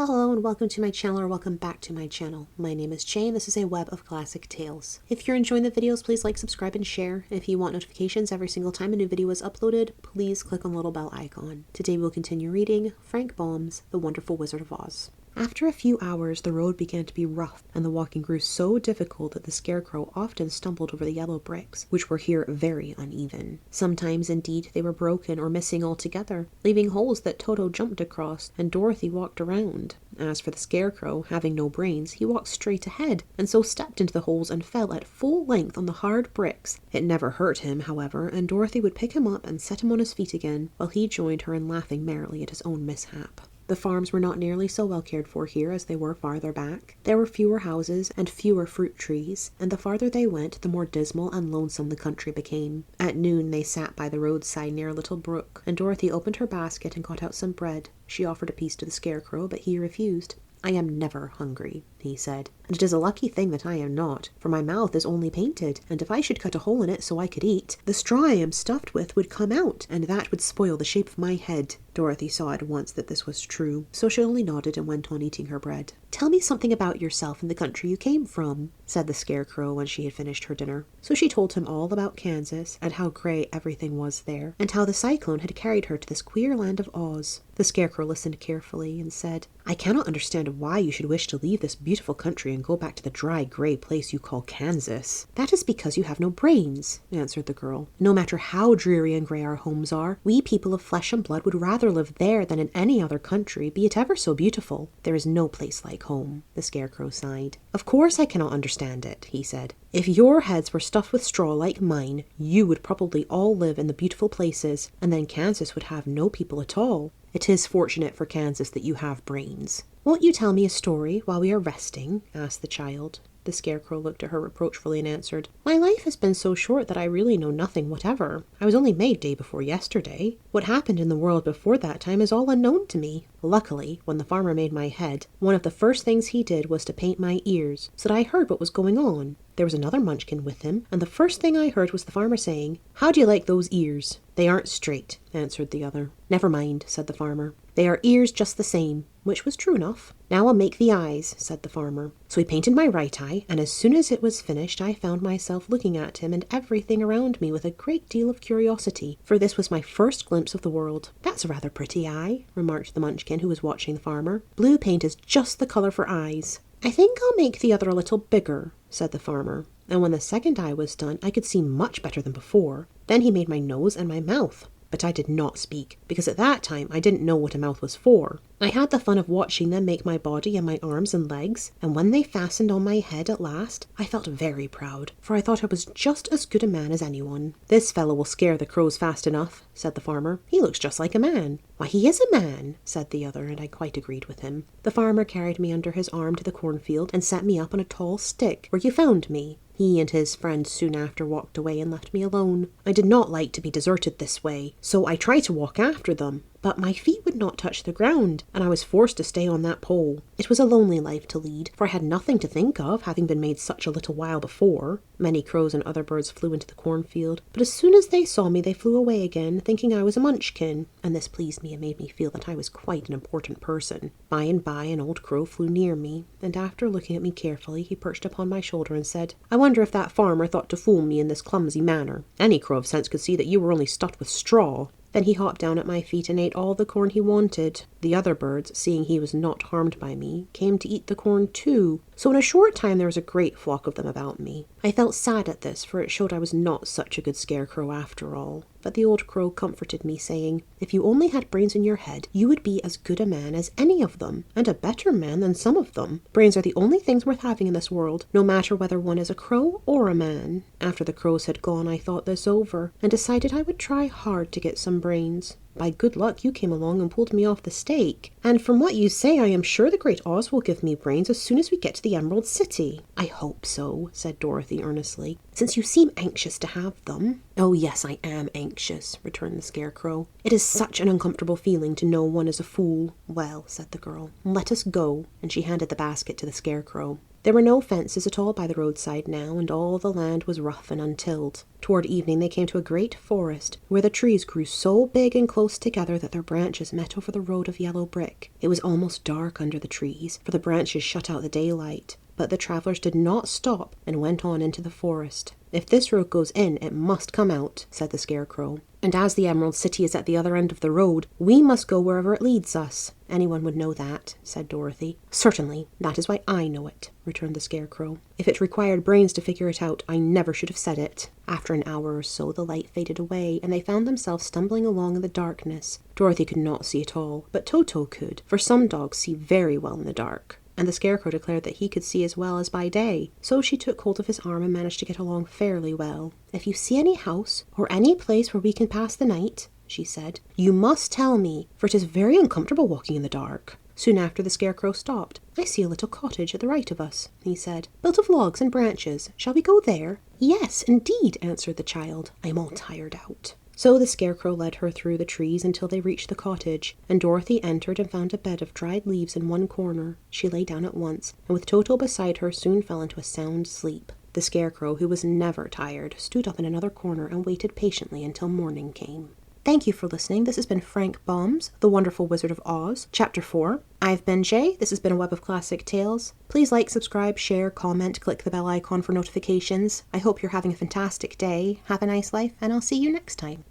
Hello and welcome to my channel, or welcome back to my channel. My name is Jay and this is a web of classic tales. If you're enjoying the videos, please like, subscribe, and share. If you want notifications every single time a new video is uploaded, please click on the little bell icon. Today we'll continue reading Frank Baum's The Wonderful Wizard of Oz. After a few hours, the road began to be rough, and the walking grew so difficult that the Scarecrow often stumbled over the yellow bricks, which were here very uneven. Sometimes, indeed, they were broken or missing altogether, leaving holes that Toto jumped across, and Dorothy walked around. As for the Scarecrow, having no brains, he walked straight ahead, and so stepped into the holes and fell at full length on the hard bricks. It never hurt him, however, and Dorothy would pick him up and set him on his feet again, while he joined her in laughing merrily at his own mishap. The farms were not nearly so well cared for here as they were farther back. There were fewer houses and fewer fruit trees, and the farther they went, the more dismal and lonesome the country became. At noon they sat by the roadside near a little brook, and Dorothy opened her basket and got out some bread. She offered a piece to the Scarecrow, but he refused. "I am never hungry," he said, "and it is a lucky thing that I am not, for my mouth is only painted, and if I should cut a hole in it so I could eat, the straw I am stuffed with would come out, and that would spoil the shape of my head." Dorothy saw at once that this was true, so she only nodded and went on eating her bread. "Tell me something about yourself and the country you came from," said the Scarecrow when she had finished her dinner. So she told him all about Kansas, and how grey everything was there, and how the cyclone had carried her to this queer land of Oz. The Scarecrow listened carefully and said, "I cannot understand why you should wish to leave this beautiful country and go back to the dry, grey place you call Kansas." "That is because you have no brains," answered the girl. "No matter how dreary and grey our homes are, we people of flesh and blood would rather live there than in any other country, be it ever so beautiful. There is no place like home." The Scarecrow sighed. "Of course I cannot understand it," he said. "If your heads were stuffed with straw like mine, you would probably all live in the beautiful places, and then Kansas would have no people at all. It is fortunate for Kansas that you have brains." "Won't you tell me a story while we are resting?" asked the child. The Scarecrow looked at her reproachfully and answered, "My life has been so short that I really know nothing whatever. I was only made day before yesterday. What happened in the world before that time is all unknown to me. Luckily, when the farmer made my head, one of the first things he did was to paint my ears, so that I heard what was going on. There was another munchkin with him, and the first thing I heard was the farmer saying, 'How do you like those ears?' 'They aren't straight,' answered the other. 'Never mind,' said the farmer. 'They are ears just the same,' which was true enough. 'Now I'll make the eyes,' said the farmer. So he painted my right eye, and as soon as it was finished I found myself looking at him and everything around me with a great deal of curiosity, for this was my first glimpse of the world." "That's a rather pretty eye," remarked the munchkin who was watching the farmer. "Blue paint is just the colour for eyes." "I think I'll make the other a little bigger," said the farmer. And when the second eye was done, I could see much better than before. Then he made my nose and my mouth. But I did not speak, because at that time I didn't know what a mouth was for. I had the fun of watching them make my body and my arms and legs, and when they fastened on my head at last, I felt very proud, for I thought I was just as good a man as anyone. "This fellow will scare the crows fast enough," said the farmer. "He looks just like a man." "Why, he is a man," said the other, and I quite agreed with him. The farmer carried me under his arm to the cornfield and set me up on a tall stick, where you found me. He and his friend soon after walked away and left me alone. I did not like to be deserted this way, so I tried to walk after them, but my feet would not touch the ground, and I was forced to stay on that pole. It was a lonely life to lead, for I had nothing to think of, having been made such a little while before. Many crows and other birds flew into the cornfield, but as soon as they saw me they flew away again, thinking I was a munchkin, and this pleased me and made me feel that I was quite an important person. By and by an old crow flew near me, and after looking at me carefully he perched upon my shoulder and said, 'I wonder if that farmer thought to fool me in this clumsy manner. Any crow of sense could see that you were only stuffed with straw.' Then he hopped down at my feet and ate all the corn he wanted. The other birds, seeing he was not harmed by me, came to eat the corn too, so in a short time there was a great flock of them about me. I felt sad at this, for it showed I was not such a good Scarecrow after all. But the old crow comforted me, saying, 'If you only had brains in your head, you would be as good a man as any of them, and a better man than some of them. Brains are the only things worth having in this world, no matter whether one is a crow or a man.' After the crows had gone, I thought this over, and decided I would try hard to get some brains. By good luck you came along and pulled me off the stake, and from what you say I am sure the great Oz will give me brains as soon as we get to the Emerald City." "I hope so," said Dorothy earnestly, "since you seem anxious to have them." "Oh yes, I am anxious," returned the Scarecrow. "It is such an uncomfortable feeling to know one is a fool." "Well," said the girl, "let us go," and she handed the basket to the Scarecrow. There were no fences at all by the roadside now, and all the land was rough and untilled. Toward evening they came to a great forest, where the trees grew so big and close together that their branches met over the road of yellow brick. It was almost dark under the trees, for the branches shut out the daylight. But the travellers did not stop and went on into the forest. "If this road goes in, it must come out," said the Scarecrow. "And as the Emerald City is at the other end of the road, we must go wherever it leads us." "Anyone would know that," said Dorothy. "Certainly, that is why I know it," returned the Scarecrow. "If it required brains to figure it out, I never should have said it." After an hour or so, the light faded away, and they found themselves stumbling along in the darkness. Dorothy could not see at all, but Toto could, for some dogs see very well in the dark. And the Scarecrow declared that he could see as well as by day, so she took hold of his arm and managed to get along fairly well. "If you see any house, or any place where we can pass the night," she said, "you must tell me, for it is very uncomfortable walking in the dark." Soon after, the Scarecrow stopped. "I see a little cottage at the right of us," he said, "built of logs and branches. Shall we go there?" "Yes, indeed," answered the child. "I am all tired out." So the Scarecrow led her through the trees until they reached the cottage, and Dorothy entered and found a bed of dried leaves in one corner. She lay down at once, and with Toto beside her soon fell into a sound sleep. The Scarecrow, who was never tired, stood up in another corner and waited patiently until morning came. Thank you for listening. This has been Frank Baum's The Wonderful Wizard of Oz, Chapter 4. I've been Jay. This has been a Web of Classic Tales. Please like, subscribe, share, comment, click the bell icon for notifications. I hope you're having a fantastic day. Have a nice life, and I'll see you next time.